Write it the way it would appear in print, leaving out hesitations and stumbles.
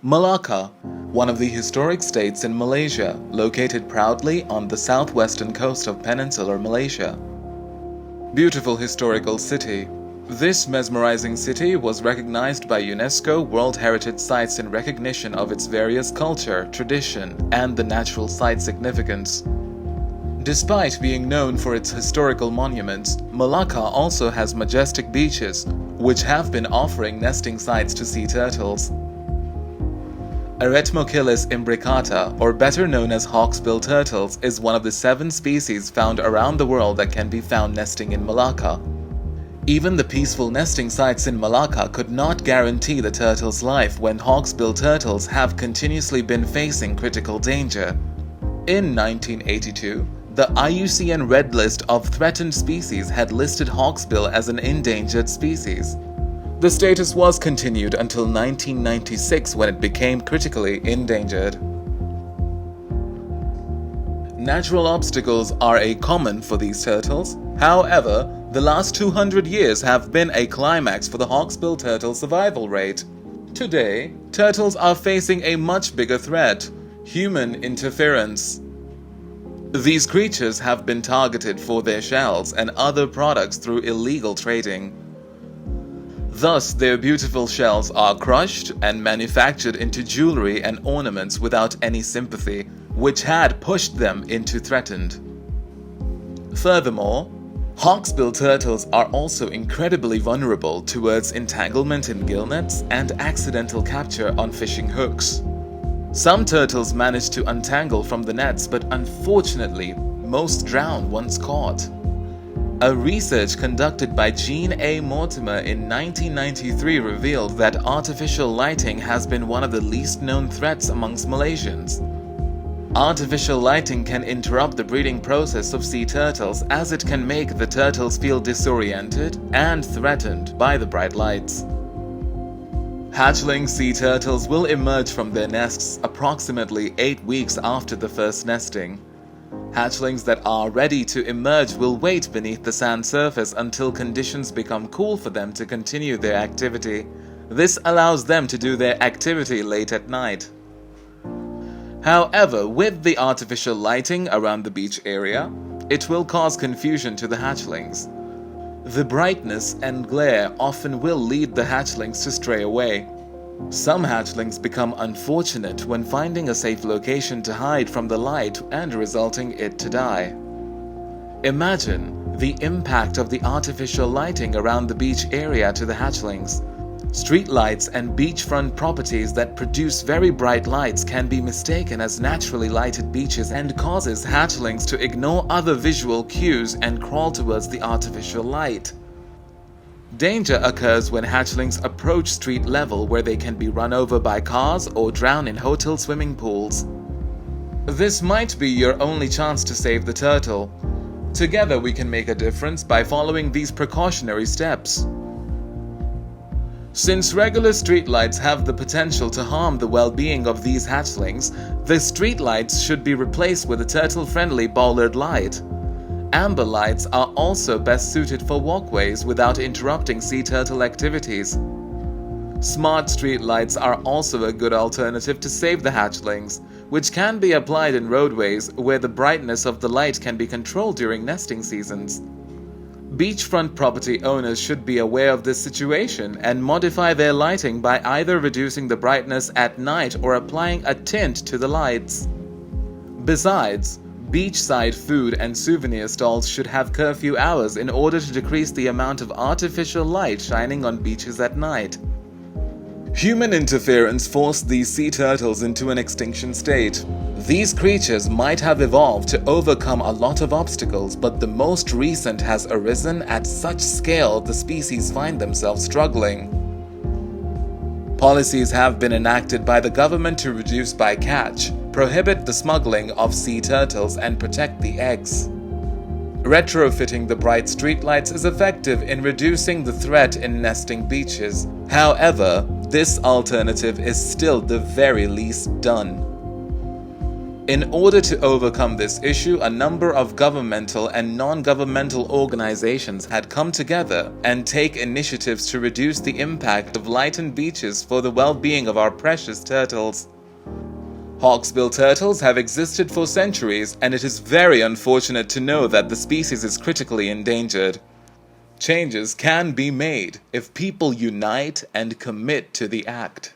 Malacca, one of the historic states in Malaysia, located proudly on the southwestern coast of peninsular Malaysia. Beautiful historical city. This mesmerizing city was recognized by UNESCO World Heritage Sites in recognition of its various culture, tradition, and the natural site significance. Despite being known for its historical monuments, Malacca also has majestic beaches, which have been offering nesting sites to sea turtles. Eretmochilus imbricata, or better known as hawksbill turtles, is one of the 7 species found around the world that can be found nesting in Malacca. Even the peaceful nesting sites in Malacca could not guarantee the turtles' life when hawksbill turtles have continuously been facing critical danger. In 1982, the IUCN Red List of Threatened Species had listed hawksbill as an endangered species. The status was continued until 1996 when it became critically endangered. Natural obstacles are common for these turtles. However, the last 200 years have been a climax for the hawksbill turtle survival rate. Today, turtles are facing a much bigger threat: human interference. These creatures have been targeted for their shells and other products through illegal trading. Thus, their beautiful shells are crushed and manufactured into jewelry and ornaments without any sympathy, which had pushed them into threatened. Furthermore, hawksbill turtles are also incredibly vulnerable towards entanglement in gill nets and accidental capture on fishing hooks. Some turtles manage to untangle from the nets, but unfortunately, most drown once caught. A research conducted by Jean A. Mortimer in 1993 revealed that artificial lighting has been one of the least known threats amongst Malaysians. Artificial lighting can interrupt the breeding process of sea turtles, as it can make the turtles feel disoriented and threatened by the bright lights. Hatchling sea turtles will emerge from their nests approximately 8 weeks after the first nesting. Hatchlings that are ready to emerge will wait beneath the sand surface until conditions become cool for them to continue their activity. This allows them to do their activity late at night. However, with the artificial lighting around the beach area, it will cause confusion to the hatchlings. The brightness and glare often will lead the hatchlings to stray away. Some hatchlings become unfortunate when finding a safe location to hide from the light and resulting it to die. Imagine the impact of the artificial lighting around the beach area to the hatchlings. Street lights and beachfront properties that produce very bright lights can be mistaken as naturally lighted beaches and causes hatchlings to ignore other visual cues and crawl towards the artificial light. Danger occurs when hatchlings approach street level, where they can be run over by cars or drown in hotel swimming pools. This might be your only chance to save the turtle. Together we can make a difference by following these precautionary steps. Since regular streetlights have the potential to harm the well-being of these hatchlings, the streetlights should be replaced with a turtle-friendly bollard light. Amber lights are also best suited for walkways without interrupting sea turtle activities. Smart streetlights are also a good alternative to save the hatchlings, which can be applied in roadways where the brightness of the light can be controlled during nesting seasons. Beachfront property owners should be aware of this situation and modify their lighting by either reducing the brightness at night or applying a tint to the lights. Besides, beachside food and souvenir stalls should have curfew hours in order to decrease the amount of artificial light shining on beaches at night. Human interference forced these sea turtles into an extinction state. These creatures might have evolved to overcome a lot of obstacles, but the most recent has arisen at such scale the species find themselves struggling. Policies have been enacted by the government to reduce bycatch, prohibit the smuggling of sea turtles, and protect the eggs. Retrofitting the bright streetlights is effective in reducing the threat in nesting beaches. However, this alternative is still the very least done. In order to overcome this issue, a number of governmental and non-governmental organizations had come together and take initiatives to reduce the impact of lightened beaches for the well-being of our precious turtles. Hawksbill turtles have existed for centuries, and it is very unfortunate to know that the species is critically endangered. Changes can be made if people unite and commit to the act.